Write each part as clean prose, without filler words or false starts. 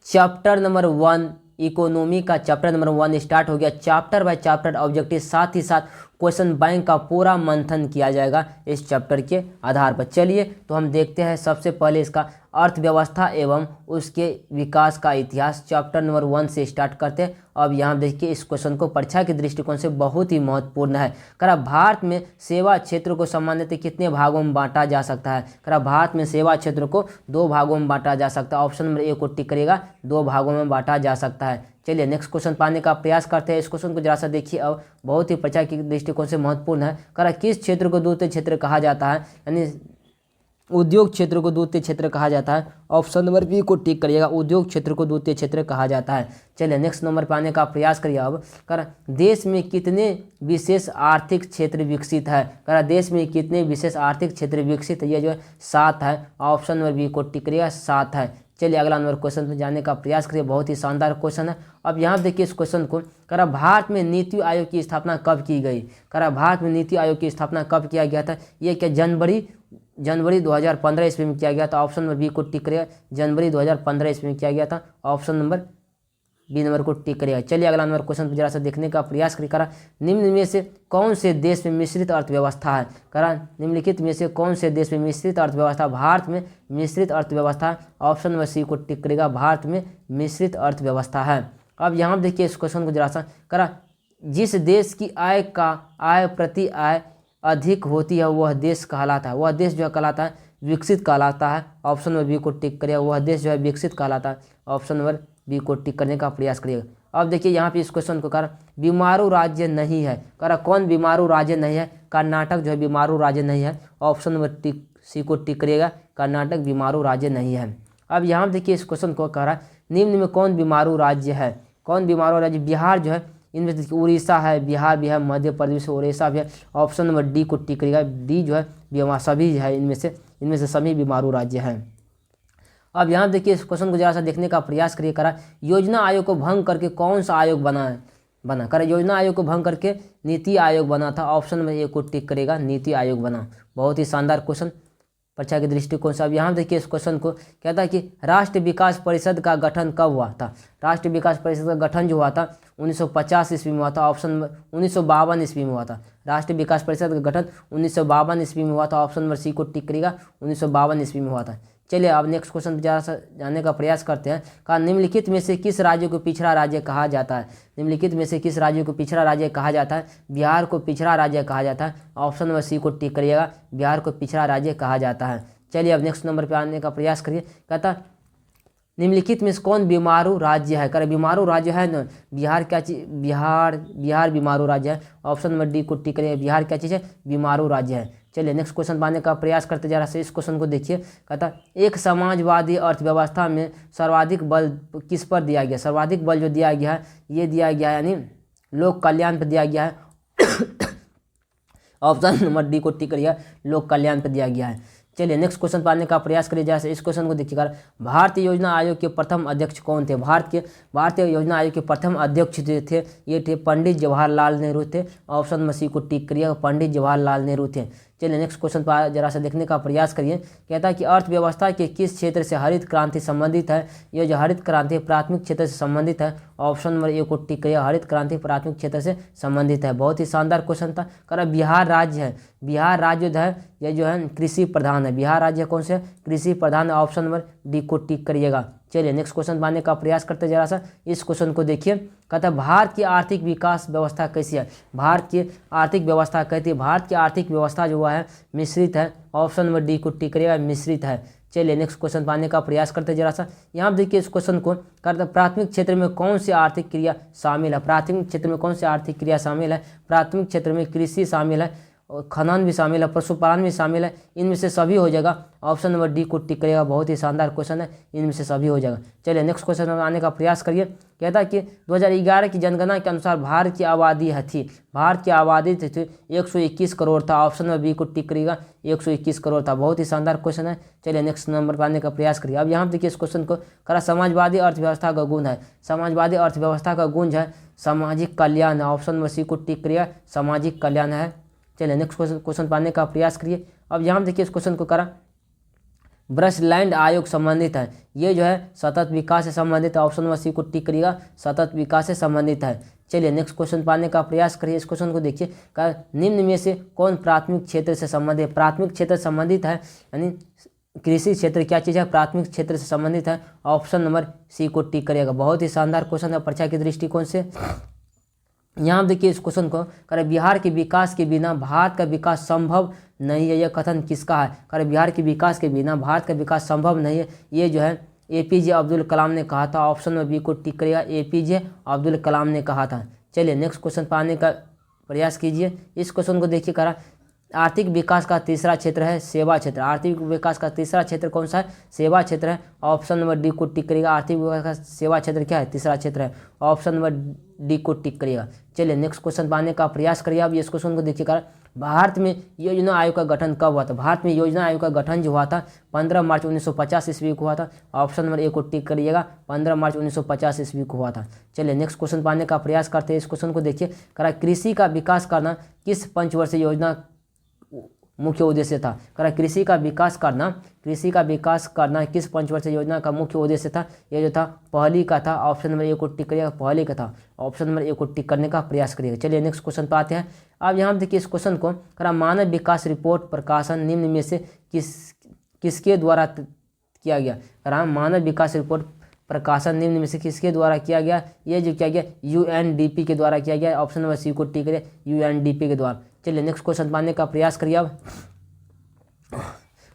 Chapter number 1 economy का chapter number 1 start हो गया। चैप्टर बाय चैप्टर ऑब्जेक्टिव, साथ ही साथ क्वेश्चन बैंक का पूरा मंथन किया जाएगा इस चैप्टर के आधार पर। चलिए तो हम देखते हैं सबसे पहले इसका अर्थव्यवस्था एवं उसके विकास का इतिहास चैप्टर नंबर 1 से स्टार्ट करते हैं। अब यहाँ देखिए इस क्वेश्चन को परीक्षा के दृष्टिकोण से बहुत ही महत्वपूर्ण है। करा भारत में सेवा क्षेत्र को सामान्यतः कितने भागों में बांटा जा सकता है? करा भारत में सेवा क्षेत्र को 2 भागों में बांटा जा सकता है। ऑप्शन नंबर ए को टिक करिएगा, 2 भागों में बांटा जा सकता है। चलिए नेक्स्ट क्वेश्चन पाने का प्रयास करते हैं। इस क्वेश्चन को जरा सा देखिए, अब बहुत ही परीक्षा के दृष्टिकोण से महत्वपूर्ण है। करा किस क्षेत्र को द्वितीय क्षेत्र कहा जाता है? यानी उद्योग क्षेत्र को द्वितीय क्षेत्र कहा जाता है। ऑप्शन नंबर बी को टिक करिएगा, उद्योग क्षेत्र को द्वितीय क्षेत्र कहा जाता है। चलिए नेक्स्ट नंबर पर आने का प्रयास करिए। अब कर देश में कितने विशेष आर्थिक क्षेत्र विकसित है? कर देश में कितने विशेष आर्थिक क्षेत्र विकसित है? ये जो है 7 है। ऑप्शन नंबर बी को टिक करिएगा, 7 है। चलिए अगला नंबर क्वेश्चन में जाने का प्रयास करिए, बहुत ही शानदार क्वेश्चन है। अब यहाँ देखिए इस क्वेश्चन को, करा भारत में नीति आयोग की स्थापना कब की गई? करा भारत में नीति आयोग की स्थापना कब किया गया था? ये क्या जनवरी 2015 ईस्वी में किया गया था। ऑप्शन नंबर बी को टिक करिएगा, जनवरी 2015 ईस्वी में किया गया था। ऑप्शन नंबर बी नंबर को टिक करिएगा। चलिए अगला नंबर क्वेश्चन जरा सा देखने का प्रयास करिए। करा निम्न में से कौन से देश में मिश्रित अर्थव्यवस्था है? करा निम्नलिखित में से कौन से देश में मिश्रित अर्थव्यवस्था? भारत में मिश्रित अर्थव्यवस्था। ऑप्शन नंबर सी को टिक करिएगा, भारत में मिश्रित अर्थव्यवस्था है। अब यहाँ देखिए इस क्वेश्चन को जरा सा, करा जिस देश की आय प्रति आय अधिक होती है वह देश कहलाता है। वह देश जो है कहलाता है विकसित कहलाता है। ऑप्शन नंबर बी को टिक करिएगा, वह देश जो है विकसित कहलाता है। ऑप्शन नंबर बी को टिक करने का प्रयास करिएगा। अब देखिए यहाँ पे इस क्वेश्चन को करा बीमारू राज्य नहीं है। करा कौन बीमारू राज्य नहीं है? कर्नाटक जो है बीमारू राज्य नहीं है। ऑप्शन नंबर टिक सी को टिक करिएगा, कर्नाटक बीमारू राज्य नहीं है। अब यहाँ देखिए इस क्वेश्चन को कह रहा है निम्न में कौन बीमारू राज्य है? कौन बीमारू राज्य? बिहार जो है, इनमें देखिए उड़ीसा है, बिहार भी है, मध्य प्रदेश, उड़ीसा भी है। ऑप्शन नंबर डी को टिक करिएगा, डी जो है बीमार सभी है, इनमें से सभी बीमारू राज्य हैं। अब यहाँ देखिए इस क्वेश्चन को जरा सा देखने का प्रयास करिए। करा योजना आयोग को भंग करके कौन सा आयोग बना? करा योजना आयोग को भंग करके नीति आयोग बना था। ऑप्शन नंबर ए को टिक करेगा, नीति आयोग बना। बहुत ही शानदार क्वेश्चन परीक्षा के दृष्टिकोण से। अब यहाँ देखिए इस क्वेश्चन को कहता है कि राष्ट्रीय विकास परिषद का गठन कब हुआ था? राष्ट्रीय विकास परिषद का गठन जो हुआ था 1950 ईस्वी में हुआ था। ऑप्शन नंबर 1952 ईस्वी में हुआ था। राष्ट्रीय विकास परिषद का गठन 1952 ईस्वी में हुआ था। ऑप्शन नंबर सी को टिक करेगा, 1952 ईस्वी में हुआ था। चलिए अब नेक्स्ट क्वेश्चन पर जरा सा जानने का प्रयास करते हैं। कहा निम्नलिखित में से किस राज्य को पिछड़ा राज्य कहा जाता है? निम्नलिखित में से किस राज्य को पिछड़ा राज्य कहा जाता है? बिहार को पिछड़ा राज्य कहा जाता है। ऑप्शन नंबर सी को टिक करिएगा, बिहार को पिछड़ा राज्य कहा जाता है। चलिए अब नेक्स्ट नंबर पे आने का प्रयास करिए। कहता निम्नलिखित में से कौन बीमारू राज्य है? करे बीमारू राज्य है ना, बिहार क्या चीज? बिहार बीमारू राज्य है। ऑप्शन नंबर डी को टिक करिए, बिहार क्या चीज़ है? बीमारू राज्य है। चलिए नेक्स्ट क्वेश्चन पाने का प्रयास करते जरा से इस क्वेश्चन को देखिए। कहता एक समाजवादी अर्थव्यवस्था में सर्वाधिक बल किस पर दिया गया? सर्वाधिक बल जो दिया गया है ये दिया गया है यानी लोक कल्याण पर दिया गया है। ऑप्शन नंबर डी को टिक करिए, लोक कल्याण पर दिया गया है। चलिए नेक्स्ट क्वेश्चन पाने का प्रयास करिए। जैसे इस क्वेश्चन को देखिएगा, भारतीय योजना आयोग के प्रथम अध्यक्ष कौन थे? भारतीय योजना आयोग के प्रथम अध्यक्ष जो थे ये थे पंडित जवाहरलाल नेहरू थे। ऑप्शन में सी को टिक करिए, पंडित जवाहरलाल नेहरू थे। चलिए नेक्स्ट क्वेश्चन पर जरा सा देखने का प्रयास करिए। कहता है कि अर्थव्यवस्था के किस क्षेत्र से हरित क्रांति संबंधित है? ये जो हरित क्रांति प्राथमिक क्षेत्र से संबंधित है। ऑप्शन नंबर ए को टिक करिए, हरित क्रांति प्राथमिक क्षेत्र से संबंधित है। बहुत ही शानदार क्वेश्चन था। करा बिहार राज्य है, बिहार राज्य जो है ये जो है कृषि प्रधान है। बिहार राज्य कौन से? कृषि प्रधान। ऑप्शन नंबर डी को टिक करिएगा। चलिए नेक्स्ट क्वेश्चन पाने का प्रयास करते जरा सा इस क्वेश्चन को देखिए। कहता है भारत की आर्थिक विकास व्यवस्था कैसी है? भारत की आर्थिक व्यवस्था कहती है, भारत की आर्थिक व्यवस्था जो है मिश्रित है। ऑप्शन नंबर डी को टिक करिएगा, मिश्रित है। चलिए नेक्स्ट क्वेश्चन पाने का प्रयास करते जरा सा। यहाँ देखिए इस क्वेश्चन को करते प्राथमिक क्षेत्र में कौन सी आर्थिक क्रिया शामिल है? प्राथमिक क्षेत्र में कौन सी आर्थिक क्रिया शामिल है? प्राथमिक क्षेत्र में कृषि शामिल है, खनन भी शामिल है, पशुपालन भी शामिल है। इनमें से सभी हो जाएगा। ऑप्शन नंबर डी को टिक करिएगा, बहुत ही शानदार क्वेश्चन है, इनमें से सभी हो जाएगा। चलिए नेक्स्ट क्वेश्चन में आने का प्रयास करिए। कहता है कि 2011 की जनगणना के अनुसार भारत की आबादी थी 121 करोड़ था। ऑप्शन नंबर बी को टिक करिएगा, 121 करोड़ था। बहुत ही शानदार क्वेश्चन है। चलिए नेक्स्ट नंबर पर आने का प्रयास करिए। अब यहाँ देखिए इस क्वेश्चन को करा समाजवादी अर्थव्यवस्था का गुण है। समाजवादी अर्थव्यवस्था का गुण है सामाजिक कल्याण है। ऑप्शन नंबर सी को टिक करिएगा, सामाजिक कल्याण है। चलिए नेक्स्ट क्वेश्चन पाने का प्रयास करिए। अब यहाँ देखिए इस क्वेश्चन को करा ब्रसलैंड आयोग संबंधित है? ये जो है सतत विकास से संबंधित है। ऑप्शन नंबर सी को टिक करिएगा, सतत विकास से संबंधित है। चलिए नेक्स्ट क्वेश्चन पाने का प्रयास करिए। इस क्वेश्चन को देखिए, का निम्न में से कौन प्राथमिक क्षेत्र से संबंधित है? प्राथमिक क्षेत्र से संबंधित है यानी कृषि क्षेत्र क्या चीज़ है? प्राथमिक क्षेत्र से संबंधित है। ऑप्शन नंबर सी को टिक करिएगा। बहुत ही शानदार क्वेश्चन है परीक्षा के दृष्टिकोण से। यहाँ देखिए इस क्वेश्चन को, करें बिहार के विकास के बिना भारत का विकास संभव नहीं है, यह कथन किसका है? करें बिहार के विकास के बिना भारत का विकास संभव नहीं है, ये जो है एपीजे अब्दुल कलाम ने कहा था। ऑप्शन नंबर बी को टिक करिएगा, एपीजे अब्दुल कलाम ने कहा था। चलिए नेक्स्ट क्वेश्चन पाने का प्रयास कीजिए। इस क्वेश्चन को देखिए, करा आर्थिक विकास का तीसरा क्षेत्र है सेवा क्षेत्र। आर्थिक विकास का तीसरा क्षेत्र कौन सा है? सेवा क्षेत्र है। ऑप्शन नंबर डी को टिक करिएगा। आर्थिक विकास का सेवा क्षेत्र क्या है? तीसरा क्षेत्र है। ऑप्शन नंबर डी को टिक करिएगा। चलिए नेक्स्ट क्वेश्चन पाने का प्रयास करिए। अब इस क्वेश्चन को देखिएगा, भारत में योजना आयोग का गठन कब हुआ था? भारत में योजना आयोग का गठन जो हुआ था 15 मार्च 1950 ईस्वी को हुआ था। ऑप्शन नंबर ए को टिक करिएगा, 15 मार्च 1950 ईस्वी को हुआ था। चलिए नेक्स्ट क्वेश्चन पाने का प्रयास करते हैं। इस क्वेश्चन को देखिए, करा कृषि का विकास करना किस पंचवर्षीय योजना मुख्य उद्देश्य था? करा कृषि का विकास करना किस पंचवर्षीय योजना का मुख्य उद्देश्य था? ये जो था पहली का था। ऑप्शन नंबर ए को टिक करिएगा, पहली का था। ऑप्शन नंबर ए को टिक करने का प्रयास करिएगा। चलिए नेक्स्ट क्वेश्चन पे आते हैं। अब यहाँ देखिए इस क्वेश्चन को, करा मानव विकास रिपोर्ट प्रकाशन निम्न में से किसके द्वारा किया गया? करा मानव विकास रिपोर्ट प्रकाशन निम्न में से किसके द्वारा किया गया? ये जो किया गया यूएनडीपी के द्वारा किया गया। ऑप्शन नंबर सी को टिक करिए, यूएनडीपी के द्वारा। चलिए नेक्स्ट क्वेश्चन पाने का प्रयास करिए। अब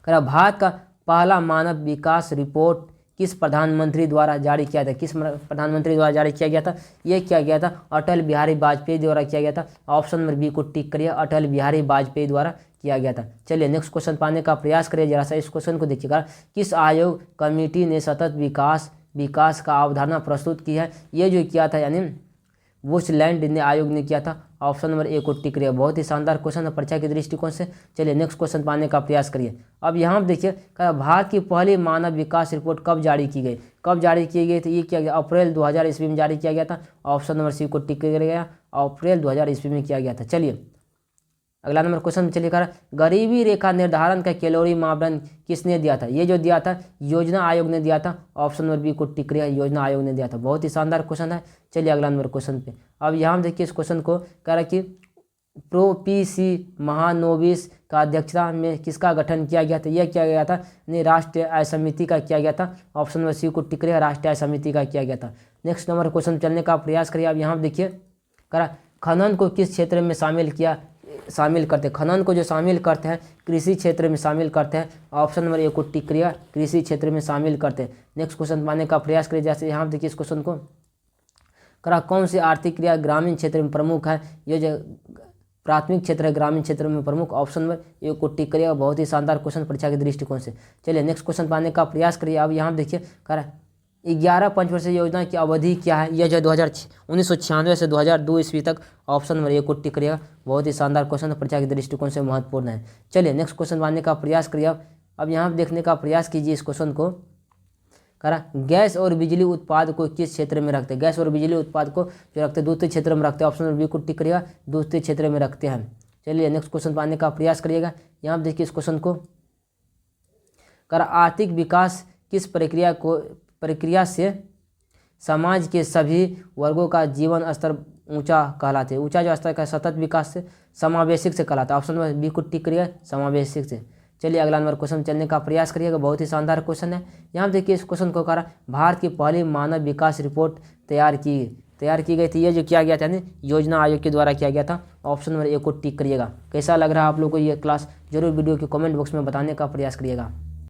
करा भारत का पहला मानव विकास रिपोर्ट किस प्रधानमंत्री द्वारा जारी किया था? किस प्रधानमंत्री द्वारा जारी किया गया था? ये किया गया था अटल बिहारी वाजपेयी द्वारा किया गया था। ऑप्शन नंबर बी को टिक करिए, अटल बिहारी वाजपेयी द्वारा किया गया था। चलिए नेक्स्ट क्वेश्चन पाने का प्रयास करिए। जरा सा इस क्वेश्चन को देखिएगा, किस आयोग कमेटी ने सतत विकास का अवधारणा प्रस्तुत की है? ये जो किया था यानी वुड्सलैंड ने आयोग ने किया था। ऑप्शन नंबर ए को टिक करिए। बहुत ही शानदार क्वेश्चन है परीक्षा के दृष्टिकोण से। चलिए नेक्स्ट क्वेश्चन पाने का प्रयास करिए। अब यहाँ देखिए, भारत की पहली मानव विकास रिपोर्ट कब जारी की गई? कब जारी की गई थी? ये किया गया अप्रैल 2000 ईस्वी में जारी किया गया था। ऑप्शन नंबर सी को टिक करिएगा, अप्रैल 2000 ईस्वी में किया गया था। चलिए अगला नंबर क्वेश्चन चलिए, गरीबी रेखा निर्धारण का कैलोरी मापदंड किसने दिया था? ये जो दिया था योजना आयोग ने दिया था। ऑप्शन नंबर बी को टिक करिए, योजना आयोग ने दिया था। बहुत ही शानदार क्वेश्चन है। चलिए अगला नंबर क्वेश्चन पे। अब यहाँ देखिए इस क्वेश्चन को, कह रहा कि प्रोपीसी महानोबिस का अध्यक्षता में किसका गठन किया गया था? यह किया गया था राष्ट्रीय आय समिति का किया गया था। ऑप्शन नंबर सी को टिक करिए, राष्ट्रीय आय समिति का किया गया था। नेक्स्ट नंबर क्वेश्चन चलने का प्रयास करिए। अब यहाँ देखिए, करा खनन को किस क्षेत्र में शामिल करते हैं? खनन को जो शामिल करते हैं कृषि क्षेत्र में शामिल करते हैं। ऑप्शन नंबर ए को टिक करिए, कृषि क्षेत्र में शामिल करते हैं। नेक्स्ट क्वेश्चन पाने का प्रयास करिए। जैसे यहाँ देखिए इस क्वेश्चन को, करा कौन सी आर्थिक क्रिया ग्रामीण क्षेत्र में प्रमुख है? ये जो प्राथमिक क्षेत्र है ग्रामीण क्षेत्र में प्रमुख। ऑप्शन नंबर ए को टिक करिएगा। बहुत ही शानदार क्वेश्चन परीक्षा के दृष्टिकोण से। चलिए नेक्स्ट क्वेश्चन पाने का प्रयास करिए। अब यहाँ देखिए, करा 11 पंचवर्षीय योजना की अवधि क्या है? यह जो 1996 से 2002 ईस्वी तक। ऑप्शन नंबर ए को टिक करिएगा। बहुत ही शानदार क्वेश्चन परीक्षा के दृष्टिकोण से महत्वपूर्ण है। चलिए नेक्स्ट क्वेश्चन पाने का प्रयास करिए। अब यहाँ देखने का प्रयास कीजिए इस क्वेश्चन को, करा गैस और बिजली उत्पाद को किस क्षेत्र में रखते हैं? गैस और बिजली उत्पाद को जो रखते हैं द्वितीय क्षेत्र में रखते हैं। ऑप्शन नंबर बी को टिक करिएगा, द्वितीय क्षेत्र में रखते हैं। चलिए नेक्स्ट क्वेश्चन पाने का प्रयास करिएगा। यहाँ देखिए इस क्वेश्चन को, करा आर्थिक विकास किस प्रक्रिया से समाज के सभी वर्गों का जीवन स्तर ऊंचा कहलाते हैं? ऊंचा जो स्तर का सतत विकास से, समावेशिक से कहलाता है। ऑप्शन नंबर बी को टिक करिए, समावेशिक से। चलिए अगला नंबर क्वेश्चन चलने का प्रयास करिएगा। बहुत ही शानदार क्वेश्चन है। यहाँ देखिए इस क्वेश्चन को, करा भारत की पहली मानव विकास रिपोर्ट तैयार की गई थी। ये जो किया गया था योजना आयोग के द्वारा किया गया था। ऑप्शन नंबर ए को टिक करिएगा। कैसा लग रहा है आप लोगों को ये क्लास? जरूर वीडियो के कमेंट बॉक्स में बताने का प्रयास करिएगा।